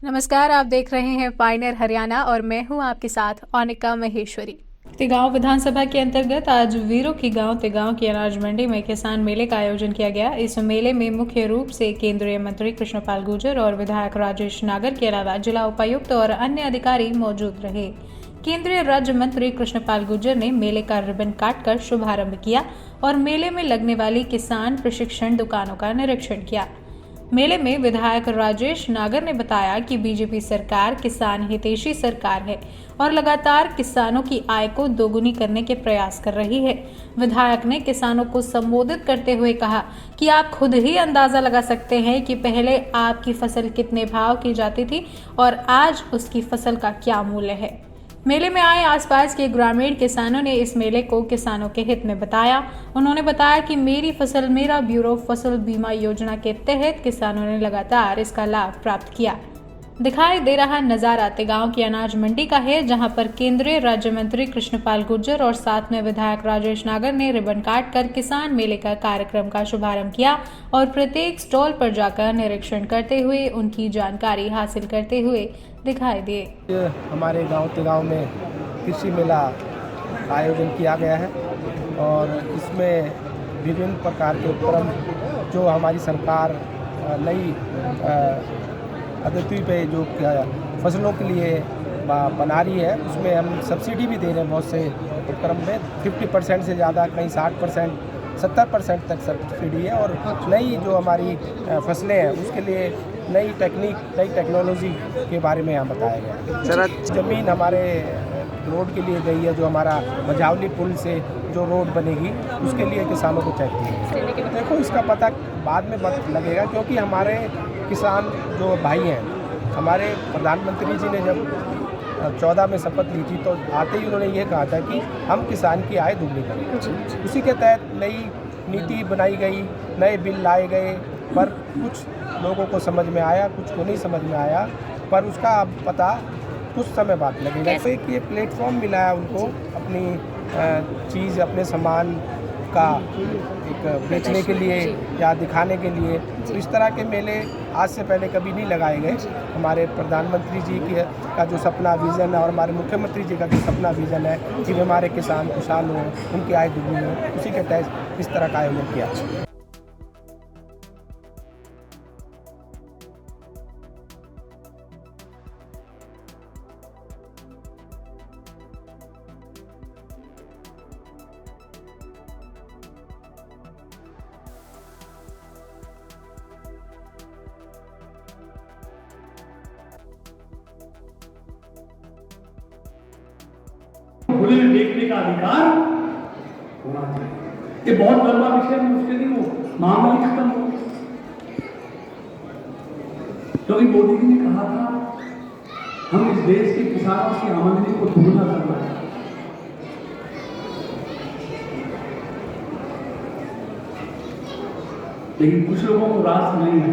नमस्कार, आप देख रहे हैं पायनियर हरियाणा और मैं हूं आपके साथ अनिका महेश्वरी। तिगांव विधानसभा के अंतर्गत आज वीरों की गांव तिगांव की अनाज मंडी में किसान मेले का आयोजन किया गया। इस मेले में मुख्य रूप से केंद्रीय मंत्री कृष्णपाल गुर्जर और विधायक राजेश नागर के अलावा जिला उपायुक्त और अन्य अधिकारी मौजूद रहे। केंद्रीय राज्य मंत्री कृष्णपाल गुर्जर ने मेले का रिबन काटकर शुभारंभ किया और मेले में लगने वाली किसान प्रशिक्षण दुकानों का निरीक्षण किया। मेले में विधायक राजेश नागर ने बताया कि बीजेपी सरकार किसान हितैषी सरकार है और लगातार किसानों की आय को दोगुनी करने के प्रयास कर रही है। विधायक ने किसानों को संबोधित करते हुए कहा कि आप खुद ही अंदाजा लगा सकते हैं कि पहले आपकी फसल कितने भाव की जाती थी और आज उसकी फसल का क्या मूल्य है। मेले में आए आसपास के ग्रामीण किसानों ने इस मेले को किसानों के हित में बताया। उन्होंने बताया कि मेरी फसल मेरा ब्यूरो फसल बीमा योजना के तहत किसानों ने लगातार इसका लाभ प्राप्त किया। दिखाई दे रहा नजारा तिगांव की अनाज मंडी का है, जहां पर केंद्रीय राज्य मंत्री कृष्णपाल गुर्जर और साथ में विधायक राजेश नागर ने रिबन काटकर किसान मेले का कार्यक्रम का शुभारंभ किया और प्रत्येक स्टॉल पर जाकर निरीक्षण करते हुए उनकी जानकारी हासिल करते हुए दिखाई दिए। हमारे गांव तिगांव में कृषि मेला का आयोजन किया गया है और इसमें विभिन्न प्रकार के उपक्रम जो हमारी सरकार नई पद्धति पे जो फसलों के लिए बना रही है, उसमें हम सब्सिडी भी दे रहे हैं। बहुत से उपक्रम में 50% से ज़्यादा, कहीं 60%, 70% तक सब्सिडी है। और नई जो हमारी फसलें हैं उसके लिए नई टेक्निक, नई टेक्नोलॉजी के बारे में यहाँ बताया गया। सर, ज़मीन हमारे रोड के लिए गई है, जो हमारा मझावली पुल से जो रोड बनेगी उसके लिए किसानों को चाहिए। देखो, इसका पता बाद में लगेगा, क्योंकि हमारे किसान जो भाई हैं, हमारे प्रधानमंत्री जी ने जब 14 में शपथ ली थी तो आते ही उन्होंने ये कहा था कि हम किसान की आय दुगनी करेंगे। उसी के तहत नई नीति बनाई गई, नए बिल लाए गए, पर कुछ लोगों को समझ में आया, कुछ को नहीं समझ में आया, पर उसका अब पता कुछ समय बाद लगेगा। तो एक ये प्लेटफॉर्म मिला है उनको अपनी चीज़, अपने सामान का एक बेचने के लिए या दिखाने के लिए। तो इस तरह के मेले आज से पहले कभी नहीं लगाए गए। हमारे प्रधानमंत्री जी का जो सपना विज़न है और हमारे मुख्यमंत्री जी का जो सपना विज़न है कि हमारे किसान खुशहाल हों, उनकी आय दुगनी हो, उसी के तहत इस तरह का आयोजन किया। खुले में देखने का अधिकार होना चाहिए। ये बहुत लंबा विषय है, उसके लिए वो मामला ही खत्म हो। क्योंकि मोदी जी ने कहा था हम इस देश के किसानों की आमदनी को दोगुना करना है। लेकिन कुछ लोगों को रास नहीं है।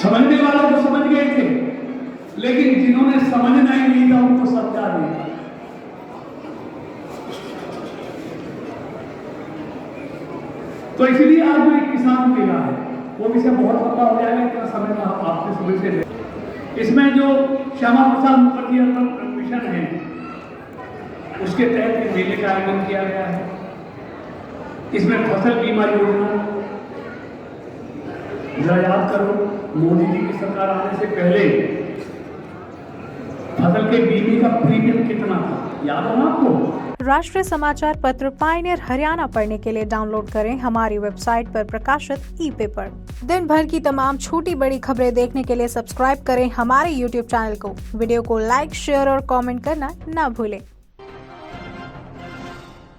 समझने वाले तो समझ गए थे, लेकिन जिन्होंने समझना ही नहीं था उनको समझा दिया। तो इसलिए आज जो एक किसान मेला है वो विषय बहुत लंबा हो जाएगा, इतना समय का आपसे सुबह से ले। इसमें जो श्यामा प्रसाद मुखर्जी अर्बन मिशन है उसके तहत इस मेले का आयोजन किया गया है। इसमें फसल बीमा योजना, जरा याद करो, मोदी जी की सरकार आने से पहले फसल के बीमे का प्रीमियम कितना था, याद है ना आपको? राष्ट्रीय समाचार पत्र पायनियर हरियाणा पढ़ने के लिए डाउनलोड करें हमारी वेबसाइट पर प्रकाशित ई-पेपर। दिन भर की तमाम छोटी बड़ी खबरें देखने के लिए सब्सक्राइब करें हमारे YouTube चैनल को। वीडियो को लाइक, शेयर और कमेंट करना ना भूलें।